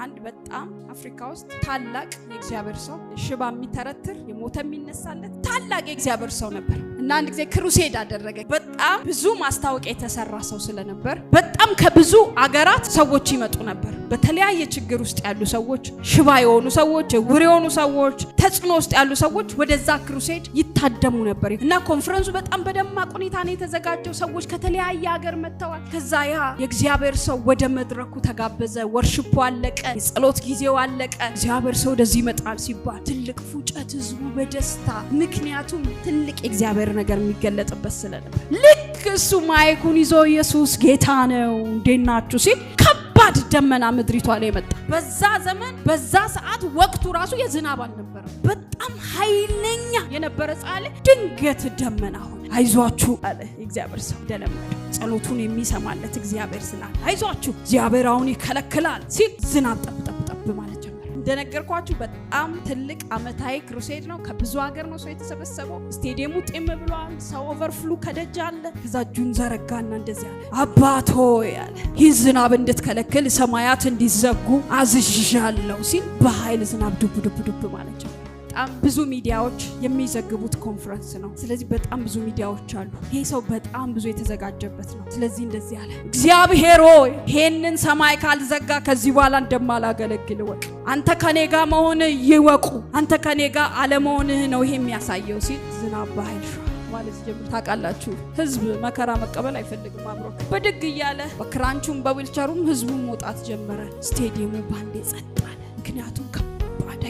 አንድ በጣም አፍሪካ ውስጥ ታላቅ የእግዚአብሔር ሰው ሽባ የሚተረትር የሞተ የሚነሳለት ታላቅ የእግዚአብሔር ሰው ነበር እና አንድ ጊዜ ክሩሴድ አደረገ። በጣም ብዙ ማስታወቂያ የተሰራ ሰው ስለነበር በጣም ከብዙ አገራት ሰዎች ይመጡ ነበር። በተለያየ ችግር ውስጥ ያሉ ሰዎች፣ ሽባ የሆኑ ሰዎች፣ ዕውር የሆኑ ሰዎች፣ ተጽዕኖ ውስጥ ያሉ ሰዎች ወደዛ ክሩሴድ ይታደሙ ነበር እና ኮንፈረንሱ በጣም በደማቅ ሁኔታ ነው የተዘጋጀው። ሰዎች ከተለያየ ሀገር መጥተዋል። ከዛ ያ የእግዚአብሔር ሰው ወደ መድረኩ ተጋበዘ። ወርሺፑ አለቀ፣ የጸሎት ጊዜው አለቀ። እግዚአብሔር ሰው ወደዚህ ይመጣል ሲባል ትልቅ ፉጨት፣ ህዝቡ በደስታ ምክንያቱም ትልቅ የእግዚአብሔር ነገር የሚገለጥበት ስለነበር ልክ እሱ ማይኩን ይዞ ኢየሱስ ጌታ ነው እንዴት ናችሁ ሲል ከባድ ደመና ምድሪቷ ላይ መጣ። በዛ ዘመን በዛ ሰዓት ወቅቱ ራሱ የዝናብ አልነበረ፣ በጣም ኃይለኛ የነበረ ፀሐይ ድንገት ደመና ሆነ። አይዟችሁ አለ እግዚአብሔር ሰው ደለመደ። ጸሎቱን የሚሰማለት እግዚአብሔር ስላለ አይዟችሁ እግዚአብሔር አሁን ይከለክላል ሲል ዝናብ ጠብ ማለት ጀመረ። እንደነገርኳችሁ በጣም ትልቅ አመታዊ ክሩሴድ ነው። ከብዙ ሀገር ነው ሰው የተሰበሰበው። ስቴዲየሙ ጤም ብሏል። ሰው ኦቨርፍሉ ከደጅ አለ። ከዛ እጁን ዘረጋና እንደዚህ አለ፣ አባቶ ያለ ይህ ዝናብ እንድትከለክል ሰማያት እንዲዘጉ አዝዣለሁ ሲል በኃይል ዝናብ ዱብ ማለት ጀመረ። በጣም ብዙ ሚዲያዎች የሚዘግቡት ኮንፈረንስ ነው። ስለዚህ በጣም ብዙ ሚዲያዎች አሉ። ይሄ ሰው በጣም ብዙ የተዘጋጀበት ነው። ስለዚህ እንደዚህ አለ፣ እግዚአብሔር ሆይ ይሄንን ሰማይ ካልዘጋ ከዚህ በኋላ እንደማላገለግል ወቅ አንተ ከኔ ጋር መሆንህ ይወቁ፣ አንተ ከኔ ጋር አለመሆንህ ነው ይሄ የሚያሳየው ሲል ዝናብ በኃይል ማለት ጀምር። ታውቃላችሁ ህዝብ መከራ መቀበል አይፈልግም። አብሮ በድግ እያለ በክራንቹም በዊልቸሩም ህዝቡ መውጣት ጀመረ። ስቴዲየሙ ባንዴ ጸጥ አለ። ምክንያቱም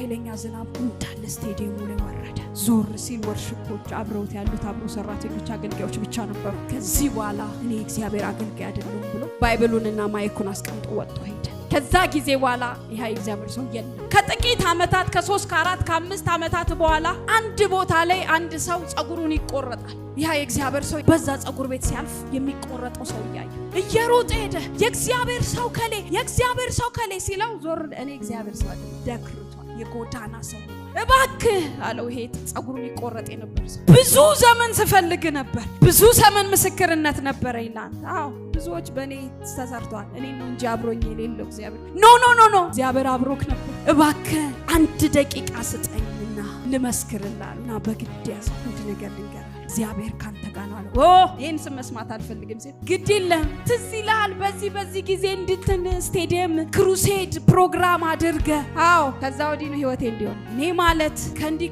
ኃይለኛ ዝናብ እንዳለ ስቴዲየሙ ላይ ወረደ። ዞር ሲል ወርሺፖች አብረውት ያሉት አብሮ ሰራተኞች፣ አገልጋዮች ብቻ ነበሩ። ከዚህ በኋላ እኔ እግዚአብሔር አገልጋይ አይደለም ብሎ ባይብሉንና ማይኩን አስቀምጦ ወጥቶ ሄደ። ከዛ ጊዜ በኋላ ይሄ እግዚአብሔር ሰው የለም። ከጥቂት አመታት ከ3 ከ4 ከ5 አመታት በኋላ አንድ ቦታ ላይ አንድ ሰው ጸጉሩን ይቆረጣል። ይሄ እግዚአብሔር ሰው በዛ ጸጉር ቤት ሲያልፍ የሚቆረጠው ሰው ያየ እየሮጠ ሄደ። የእግዚአብሔር ሰው ከሌ ሲለው ዞር እኔ እግዚአብሔር ሰው አይደለም ደክርቷል የጎዳና ሰው እባክህ አለው። ይሄ ጸጉሩን ይቆረጥ የነበር ሰው ብዙ ዘመን ስፈልግ ነበር፣ ብዙ ዘመን ምስክርነት ነበር ይላል። አዎ ብዙዎች በእኔ ተሰርቷል፣ እኔ ነው እንጂ አብሮኝ የሌለው እግዚአብሔር ኖ እግዚአብሔር አብሮክ ነበር። እባክህ 1 ደቂቃ ስጠኝና ልመስክርልሃልና በግድ ያስኩት ነገር ልንገር፣ እግዚአብሔር ካንተ ጋር ነው አለው። ይሄን ስም መስማት አልፈልግም ሲል ግድ የለም ትዝ ይልሃል በዚህ ጊዜ እንድትን ስቴዲየም ክሩሴድ ፕሮግራም አድርገ። አዎ ከዛ ወዲህ ነው ህይወቴ እንዲሆን እኔ ማለት ከንዲ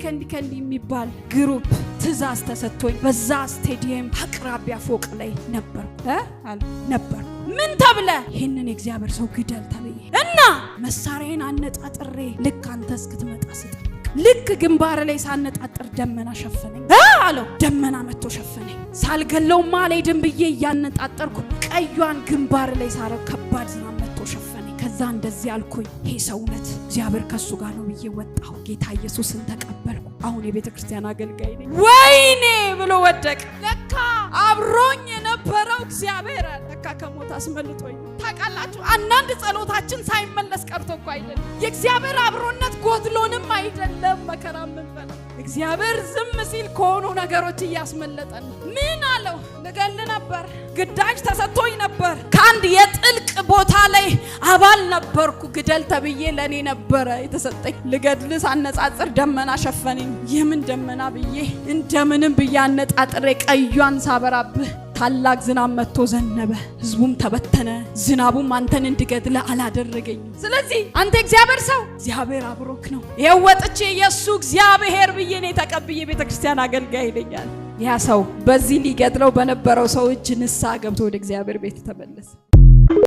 የሚባል ግሩፕ ትእዛዝ ተሰጥቶኝ በዛ ስቴዲየም አቅራቢያ ፎቅ ላይ ነበር። ምን ተብለ? ይሄንን የእግዚአብሔር ሰው ግደል ተብዬ እና መሳሪያዬን አነጣጥሬ ልክ አንተ እስክትመጣ ስጠኝ። ልክ ግንባር ላይ ሳነጣጥር ደመና ሸፈነኝ አለው። ደመና መጥቶ ሸፈነኝ። ሳልገለውማ አልሄድም ብዬ እያነጣጠርኩ ቀዩን ግንባር ላይ ሳረግ ከባድ ዝናብ መጥቶ ሸፈነኝ። ከዛ እንደዚህ አልኩኝ፣ ይሄ ሰውነት እግዚአብሔር ከሱ ጋር ነው ብዬ ወጣሁ። ጌታ ኢየሱስን ተቀበልኩ። አሁን የቤተ ክርስቲያን አገልጋይ ነኝ። ወይኔ ብሎ ወደቀ። ለካ አብሮኝ የነበረው እግዚአብሔር ለካ ከሞት አስመልጦኝ። ታውቃላችሁ አንዳንድ ጸሎታችን ሳይመለስ ቀርቶ እኮ አይደለም፣ የእግዚአብሔር አብሮነት ጎድሎንም አይደለም መከራ ምንበላ። እግዚአብሔር ዝም ሲል ከሆኑ ነገሮች እያስመለጠን። ምን አለው? ልገል ነበር፣ ግዳጅ ተሰጥቶኝ ነበር። ከአንድ የጥልቅ ቦታ ላይ አባል ነበርኩ። ግደል ተብዬ ለኔ ነበረ የተሰጠኝ። ልገድል ሳነጻጽር ደመና ሸፈነኝ። የምን ደመና ብዬ እንደምንም ብዬ አነጣጥሬ ቀዩን ሳበራብህ ታላቅ ዝናብ መጥቶ ዘነበ። ህዝቡም ተበተነ። ዝናቡም አንተን እንድገድል አላደረገኝም። ስለዚህ አንተ እግዚአብሔር ሰው እግዚአብሔር አብሮክ ነው። ይሄው ወጥቼ ኢየሱስ እግዚአብሔር ብዬ ነው ተቀብዬ ቤተክርስቲያን አገልጋይ ይለኛል። ያ ሰው በዚህ ሊገድለው በነበረው ሰው እጅ ንስሐ ገብቶ ወደ እግዚአብሔር ቤት ተመለሰ።